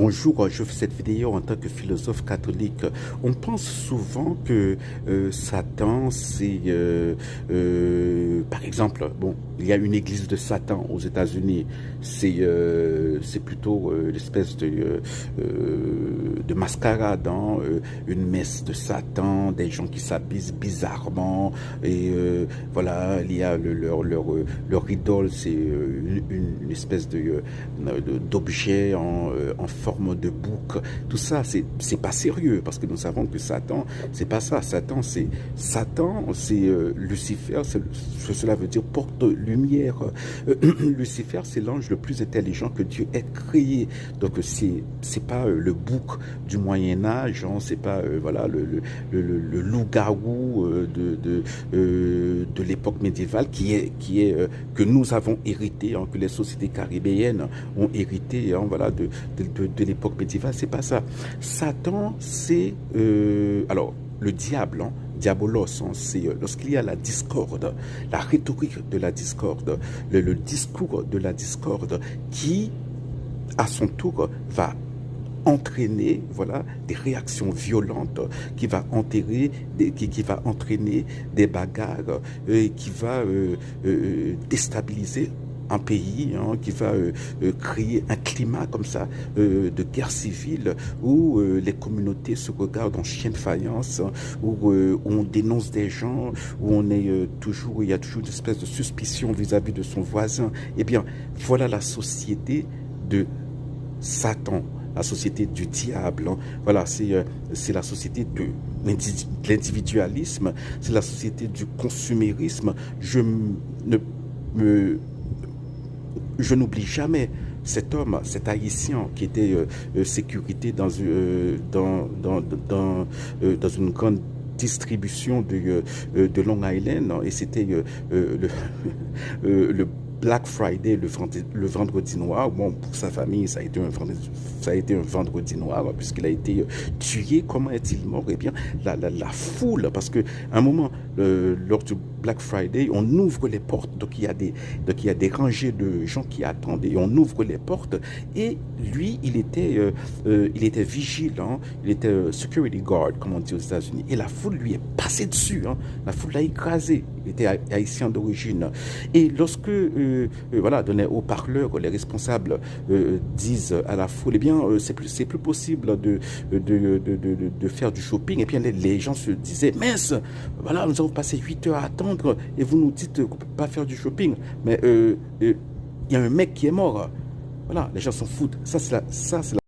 Bonjour, je fais cette vidéo en tant que philosophe catholique. On pense souvent que Satan, c'est, par exemple, bon, il y a une église de Satan aux États-Unis. C'est plutôt l'espèce de mascarade, hein, une messe de Satan, des gens qui s'habillent bizarrement, et voilà, il y a leur idole, c'est une espèce d'objet en forme de bouc. Tout ça, c'est pas sérieux, parce que nous savons que Satan, c'est pas ça. Satan, c'est Lucifer, cela veut dire porte-lumière. Lucifer, c'est l'ange le plus intelligent que Dieu ait créé. Donc, c'est pas le bouc du Moyen-Âge, hein, c'est pas voilà, le loup-garou de l'époque médiévale que nous avons hérité, hein, que les sociétés caribéennes ont hérité, hein, voilà, de l'époque médiévale. C'est pas ça. Satan, c'est alors le diable, hein, diabolos, hein, c'est lorsqu'il y a la discorde, la rhétorique de la discorde, le discours de la discorde qui, à son tour, va entraîner, voilà, des réactions violentes, qui va enterrer qui va entraîner des bagarres, qui va déstabiliser un pays, hein, qui va créer un climat comme ça de guerre civile où les communautés se regardent en chien de faïence, hein, où on dénonce des gens, où il y a toujours une espèce de suspicion vis-à-vis de son voisin. Eh bien, voilà la société de Satan, la société du diable, hein. Voilà, c'est la société de l'individualisme, c'est la société du consumérisme. Je n'oublie jamais cet homme, cet haïtien qui était sécurité dans une grande distribution de Long Island, et c'était le Black Friday, le vendredi noir. Bon, pour sa famille, ça a été un vendredi noir, puisqu'il a été tué. Comment est-il mort? Eh bien, la foule, parce que à un moment, lors du Black Friday, on ouvre les portes, donc il y a des rangées de gens qui attendent, et on ouvre les portes, et lui, il était vigilant, il était security guard, comme on dit aux États-Unis, et la foule lui est passée dessus, hein. La foule l'a écrasé. Il était haïtien d'origine. Et lorsque voilà, dans les haut-parleurs, les responsables disent à la foule, eh bien, c'est plus possible de faire du shopping. Et puis les gens se disaient, mince, voilà, nous avons passé 8 heures à attendre et vous nous dites qu'on ne peut pas faire du shopping. Mais il y a un mec qui est mort. Voilà, les gens s'en foutent. Ça, c'est la